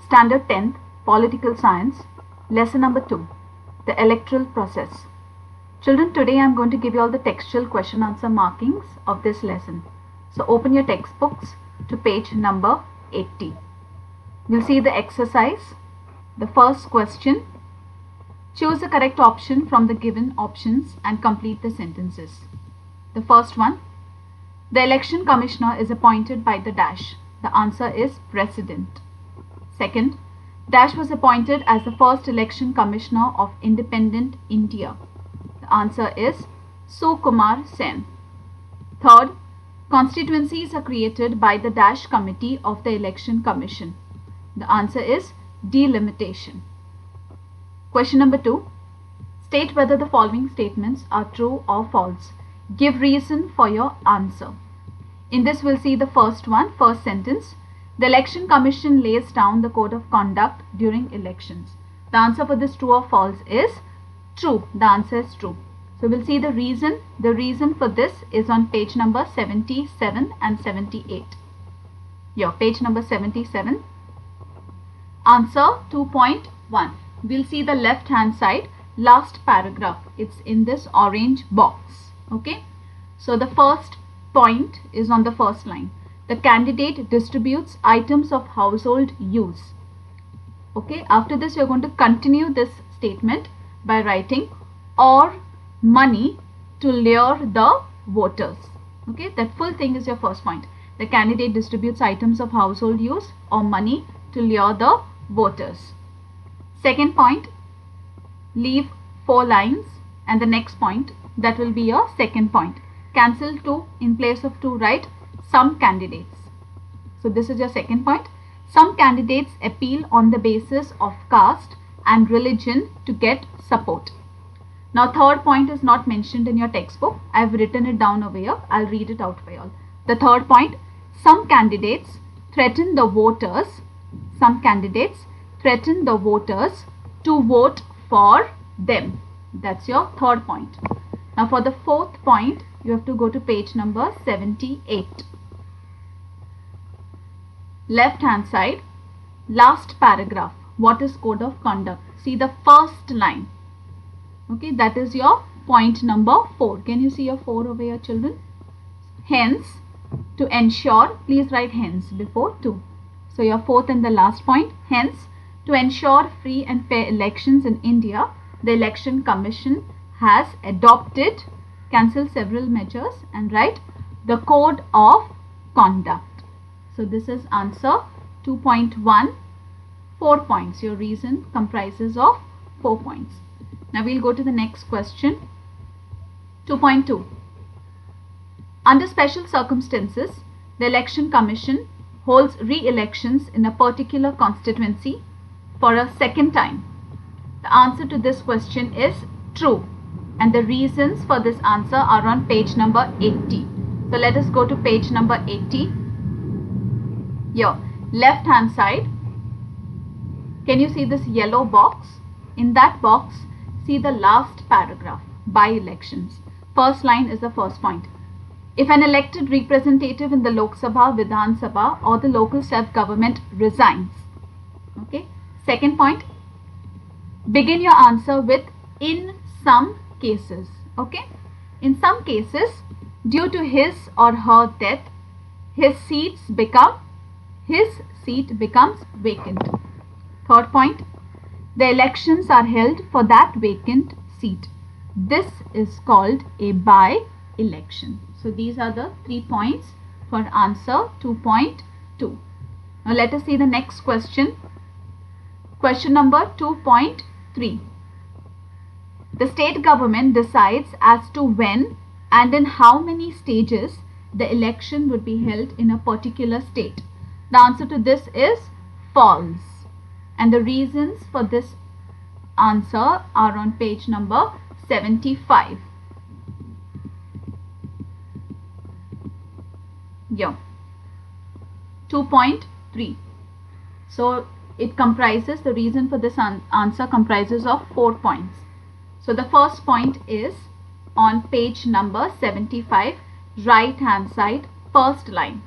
Standard 10th, Political Science, Lesson number 2, the electoral process. Children, today I am going to give you all the textual question answer markings of this lesson. So open your textbooks to page number 80. We'll see the exercise. The first question, choose the correct option from the given options and complete the sentences. The first one, the election commissioner is appointed by the dash. The answer is President. Second, dash was appointed as the first election commissioner of independent India. The answer is Sukumar Sen. Third, constituencies are created by the dash committee of the election commission. The answer is delimitation. Question number 2, state whether the following statements are true or false. Give reason for your answer. In this we'll see the first one, first sentence. The election commission lays down the code of conduct during elections. The answer for this true or false is true. The answer is true. So we'll see the reason. The reason for this is on page number 77 and 78. Here, page number 77. Answer 2.1. We'll see the left hand side, last paragraph. It's in this orange box. Okay. So the first point is on the first line. The candidate distributes items of household use. Okay. After this, you're going to continue this statement by writing or money to lure the voters. Okay. That full thing is your first point. The candidate distributes items of household use or money to lure the voters. Second point, leave 4 lines and the next point, that will be your second point. Cancel 2, in place of 2 write some candidates. So this is your second point. Some candidates appeal on the basis of caste and religion to get support. Now third point is not mentioned in your textbook. I have written it down over here. I'll read it out for you all. The third point, some candidates threaten the voters. Some candidates threaten the voters to vote for them. That's your third point. Now for the fourth point, you have to go to page number 78. Left hand side, last paragraph. What is code of conduct? See the first line. Okay, that is your point number 4. Can you see your 4 over here, children? Hence, to ensure, please write hence before 2. So your fourth and the last point, hence, to ensure free and fair elections in India, the Election Commission has adopted, cancel several measures and write the code of conduct. So this is answer 2.1, 4 points. Your reason comprises of 4 points. Now we'll go to the next question. 2.2. Under special circumstances, the Election Commission holds re-elections in a particular constituency for a second time. The answer to this question is true, and the reasons for this answer are on page number 80. So let us go to page number 80. Here, left hand side, can you see this yellow box? In that box, see the last paragraph, by elections. First line is the first point. If an elected representative in the Lok Sabha, Vidhan Sabha or the local self-government resigns. Okay. Second point, begin your answer with in some cases. Okay. In some cases, due to his or her death, his seat becomes vacant. Third point, the elections are held for that vacant seat. This is called a by-election. So these are the 3 points for answer 2.2. Now let us see the next question. Question number 2.3. The state government decides as to when and in how many stages the election would be held in a particular state. The answer to this is false. And the reasons for this answer are on page number 75. Yeah. 2.3. So it comprises, the reason for this answer comprises of 4 points. So the first point is on page number 75, right hand side, first line.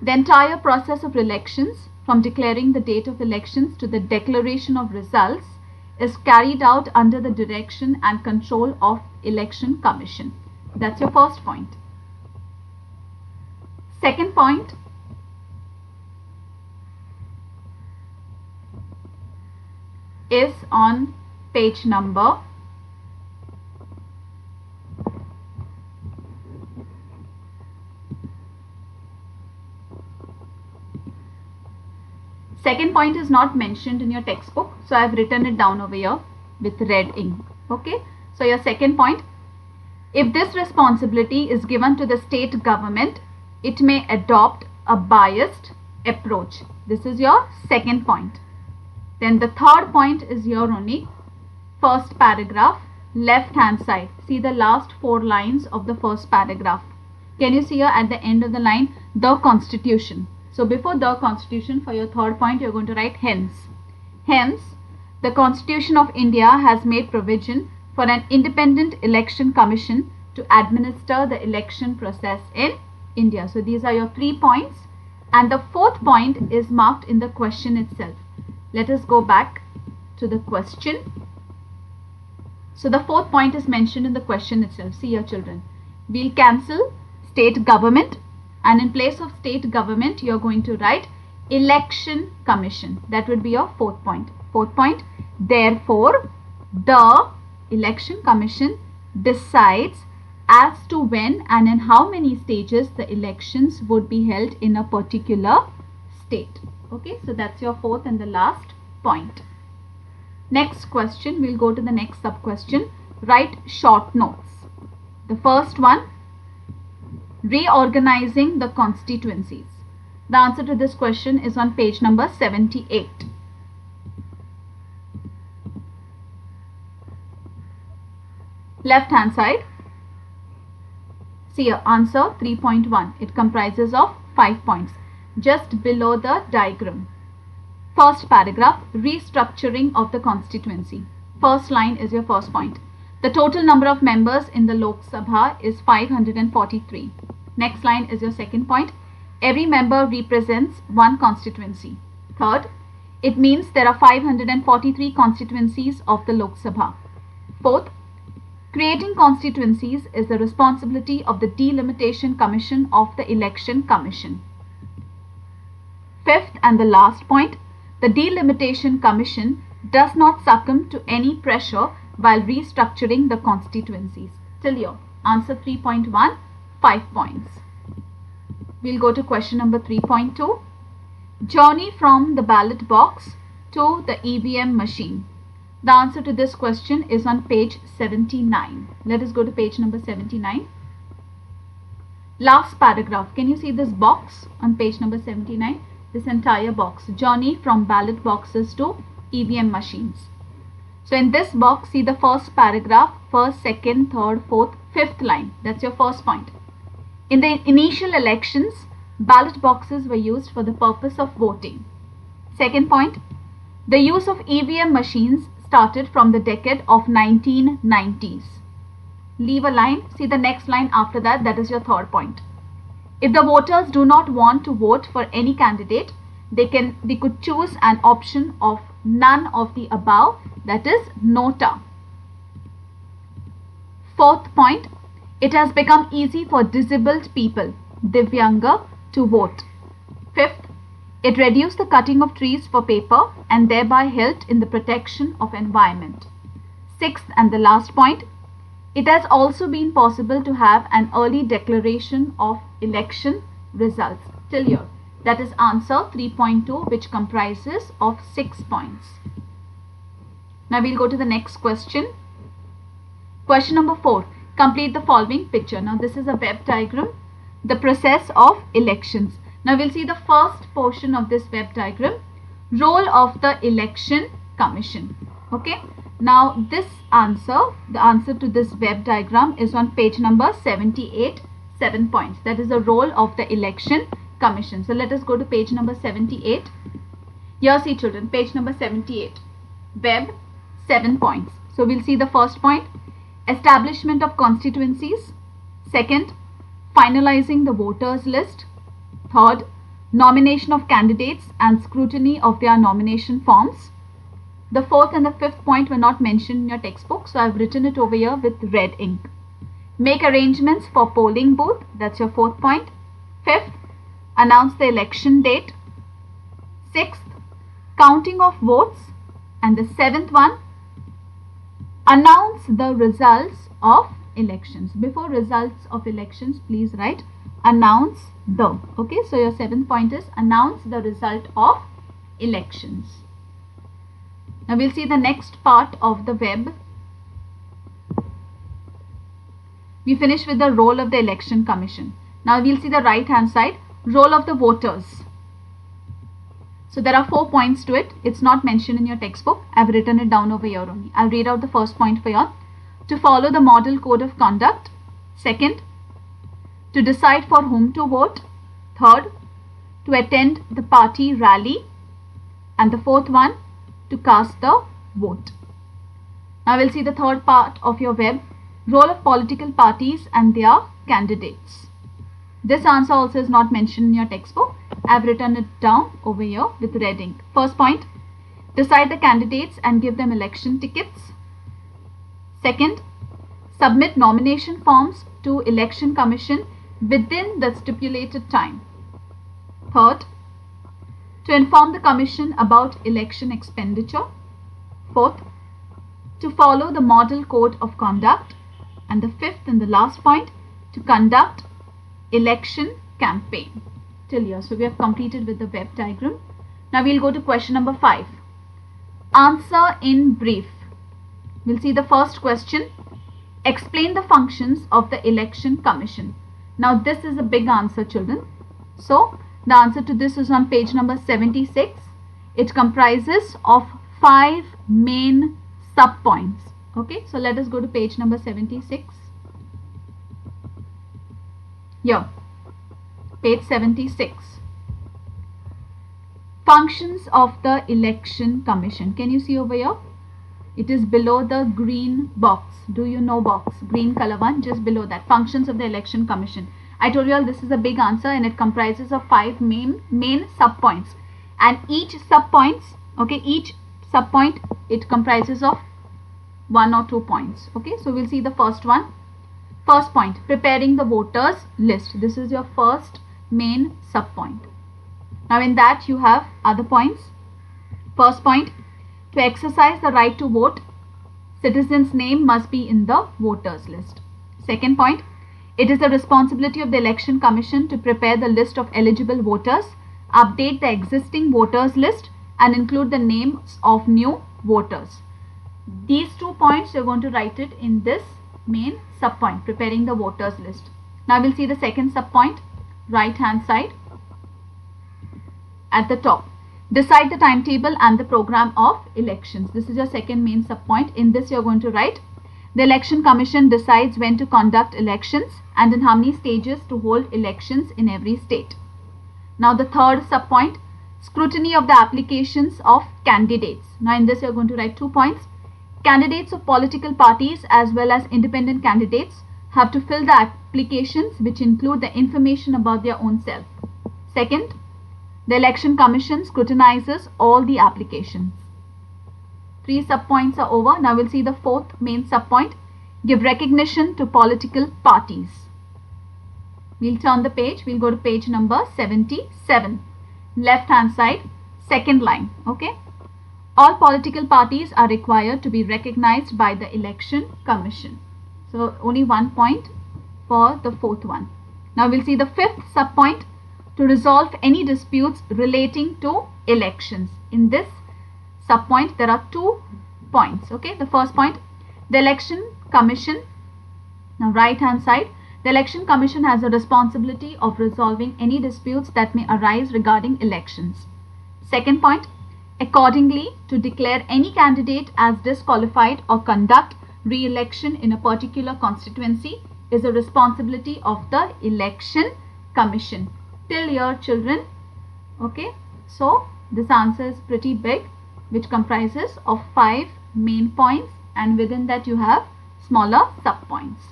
The entire process of elections from declaring the date of elections to the declaration of results is carried out under the direction and control of Election Commission. That's your first point. Second point, is on page number 2nd point is not mentioned in your textbook, so I have written it down over here with red ink. Okay, so your second point, if this responsibility is given to the state government, it may adopt a biased approach. This is your second point. Then the third point is here only, first paragraph, left hand side. See the last 4 lines of the first paragraph. Can you see here at the end of the line, the Constitution? So before the Constitution, for your third point, you're going to write hence. Hence, the Constitution of India has made provision for an independent election commission to administer the election process in India. So these are your 3 points. And the fourth point is marked in the question itself. Let us go back to the question. So the fourth point is mentioned in the question itself. See here, children. We'll cancel state government, and in place of state government, you're going to write Election Commission. That would be your fourth point. Fourth point, therefore, the Election Commission decides as to when and in how many stages the elections would be held in a particular state. Okay, so that's your fourth and the last point. Next question, we'll go to the next sub question. Write short notes. The first one, reorganizing the constituencies. The answer to this question is on page number 78. Left hand side. See your answer 3.1. It comprises of 5 points. Just below the diagram. First paragraph, restructuring of the constituency. First line is your first point. The total number of members in the Lok Sabha is 543. Next line is your second point. Every member represents one constituency. Third, it means there are 543 constituencies of the Lok Sabha. Fourth, creating constituencies is the responsibility of the Delimitation Commission of the Election Commission. Fifth and the last point, the Delimitation Commission does not succumb to any pressure while restructuring the constituencies. Till here, answer 3.1, 5 points. We'll go to question number 3.2. Journey from the ballot box to the EVM machine. The answer to this question is on page 79. Let us go to page number 79. Last paragraph. Can you see this box on page number 79? This entire box. Journey from ballot boxes to EVM machines. So in this box, see the first paragraph, first, second, third, fourth, fifth line. That's your first point. In the initial elections, ballot boxes were used for the purpose of voting. Second point, the use of EVM machines started from the decade of 1990s. Leave a line, see the next line after that, that is your third point. If the voters do not want to vote for any candidate, they could choose an option of none of the above, that is nota. Fourth point, it has become easy for disabled people, Divyanga, to vote. Fifth, it reduced the cutting of trees for paper and thereby helped in the protection of environment. Sixth and the last point, it has also been possible to have an early declaration of election results. Till here, that is answer 3.2, which comprises of 6 points. Now we'll go to the next question. Question number 4. Complete the following picture. Now this is a web diagram. The process of elections. Now we'll see the first portion of this web diagram. Role of the Election Commission. Okay. Now this answer, the answer to this web diagram is on page number 78, 7 points. That is the role of the Election Commission. So let us go to page number 78. Here see children, page number 78. Web, 7 points. So we'll see the first point. Establishment of constituencies. Second, finalizing the voters list. Third, nomination of candidates and scrutiny of their nomination forms. The fourth and the fifth point were not mentioned in your textbook, so I've written it over here with red ink. Make arrangements for polling booth, that's your fourth point. Fifth, announce the election date. Sixth, counting of votes. And the seventh one, announce the results of elections. Before results of elections, please write announce the. Okay, so your seventh point is announce the result of elections. Now we'll see the next part of the web. We finish with the role of the Election Commission. Now we'll see the right hand side, role of the voters. So there are 4 points to it. It's not mentioned in your textbook. I've written it down over here only. I'll read out the first point for you. To follow the model code of conduct. Second, to decide for whom to vote. Third, to attend the party rally. And the fourth one, to cast the vote. Now we'll see the third part of your web, role of political parties and their candidates. This answer also is not mentioned in your textbook. I've written it down over here with red ink. First point, decide the candidates and give them election tickets. Second, submit nomination forms to Election Commission within the stipulated time. Third, to inform the Commission about election expenditure. Fourth, to follow the model code of conduct. And the fifth and the last point, to conduct election campaign. Till here. So we have completed with the web diagram. Now we'll go to question number 5. Answer in brief. We'll see the first question. Explain the functions of the Election Commission. Now this is a big answer, children. So the answer to this is on page number 76. It comprises of 5 main sub-points. Okay, so let us go to page number 76. Here, page 76. Functions of the Election Commission. Can you see over here? It is below the green box. Do you know box? Green color one, just below that. Functions of the Election Commission. I told you all this is a big answer and it comprises of 5 main sub-points. And each sub-point, it comprises of 1 or 2 points. Okay, so we'll see the first one. First point, preparing the voters list. This is your first main sub-point. Now in that you have other points. First point, to exercise the right to vote, citizen's name must be in the voters list. Second point, it is the responsibility of the Election Commission to prepare the list of eligible voters, update the existing voters list and include the names of new voters. These 2 points you're going to write it in this main sub-point, preparing the voters list. Now we'll see the second sub-point, right hand side at the top. Decide the timetable and the program of elections. This is your second main sub-point. In this you're going to write, the Election Commission decides when to conduct elections and in how many stages to hold elections in every state. Now the third sub-point, scrutiny of the applications of candidates. Now in this you're going to write 2 points. Candidates of political parties as well as independent candidates have to fill the applications which include the information about their own self. Second, the Election Commission scrutinizes all the applications. 3 sub-points are over. Now we'll see the fourth main sub-point, give recognition to political parties. We'll turn the page. We'll go to page number 77. Left hand side, second line. Okay. All political parties are required to be recognized by the Election Commission. So only 1 point for the fourth one. Now we'll see the fifth sub-point, to resolve any disputes relating to elections. In this sub-point there are 2 points. Okay, the first point, the Election Commission. Now right hand side, the Election Commission has a responsibility of resolving any disputes that may arise regarding elections. Second point, accordingly to declare any candidate as disqualified or conduct re-election in a particular constituency is a responsibility of the Election Commission. Till here, children. Okay, so this answer is pretty big, which comprises of 5 main points and within that you have smaller sub points.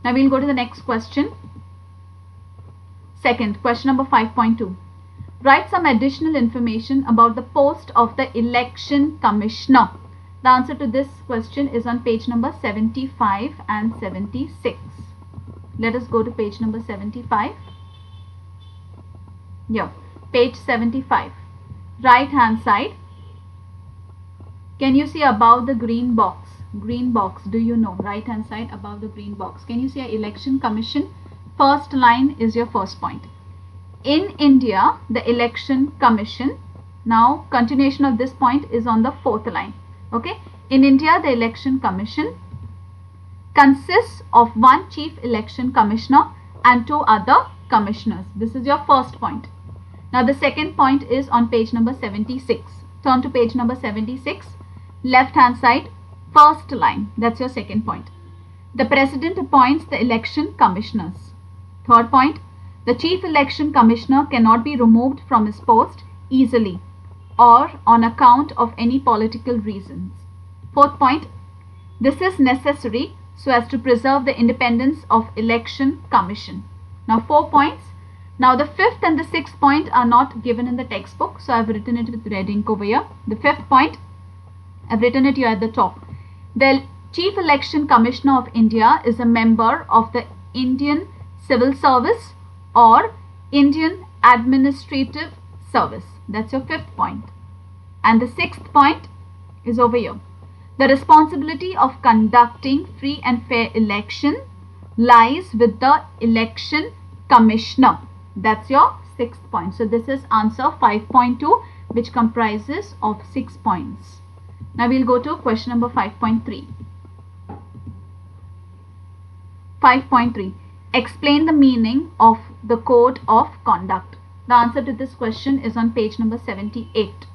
Now we'll go to the next question. Second, question number 5.2. Write some additional information about the post of the election commissioner. The answer to this question is on page number 75 and 76. Let us go to page number 75. Here, page 75. Right hand side. Can you see above the green box? Green box, do you know? Right hand side above the green box. Can you see an election commission? First line is your first point. In India, the election commission. Now, continuation of this point is on the fourth line. Okay. In India, the election commission consists of one chief election commissioner and two other commissioners. This is your first point. Now, the second point is on page number 76. Turn to page number 76. Left hand side, first line. That's your second point. The president appoints the election commissioners. Third point. The chief election commissioner cannot be removed from his post easily or on account of any political reasons. Fourth point, this is necessary so as to preserve the independence of election commission. Now 4 points. Now the fifth and the sixth point are not given in the textbook, so I have written it with red ink over here. The fifth point, I have written it here at the top. The chief election commissioner of India is a member of the Indian Civil Service or Indian Administrative Service. That's your fifth point. And the sixth point is over here. The responsibility of conducting free and fair election lies with the election commissioner. That's your sixth point. So this is answer 5.2, which comprises of 6 points. Now we'll go to question number 5.3. 5.3. Explain the meaning of the code of conduct. The answer to this question is on page number 78.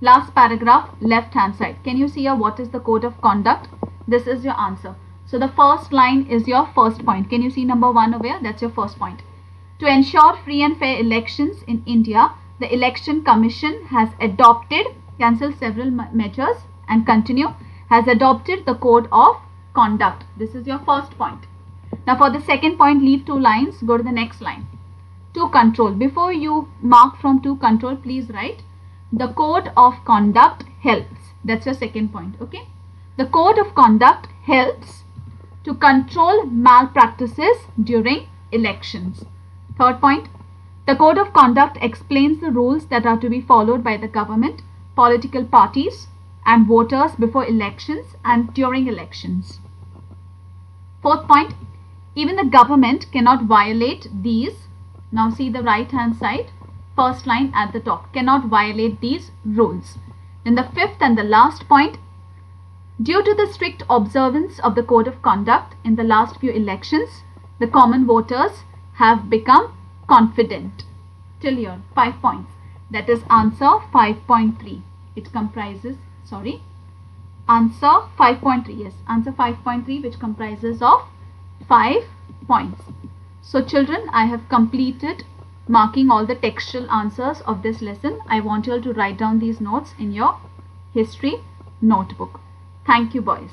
Last paragraph, left hand side. Can you see here what is the code of conduct? This is your answer. So the first line is your first point. Can you see number 1 over here? That's your first point. To ensure free and fair elections in India, the Election Commission has adopted, cancel several measures and continue, has adopted the code of conduct. This is your first point. Now for the second point, leave 2 lines, go to the next line. To control. Before you mark from to control, please write the code of conduct helps. That's your second point. Okay. The code of conduct helps to control malpractices during elections. Third point, the code of conduct explains the rules that are to be followed by the government, political parties and voters before elections and during elections. Fourth point, even the government cannot violate these. Now see the right hand side, first line at the top, cannot violate these rules. Then the fifth and the last point, due to the strict observance of the code of conduct in the last few elections, the common voters have become confident. Till here, 5 points. That is answer 5.3. It comprises, answer 5.3. Yes, answer 5.3, which comprises of 5 points. So children, I have completed marking all the textual answers of this lesson. I want you all to write down these notes in your history notebook. Thank you, boys.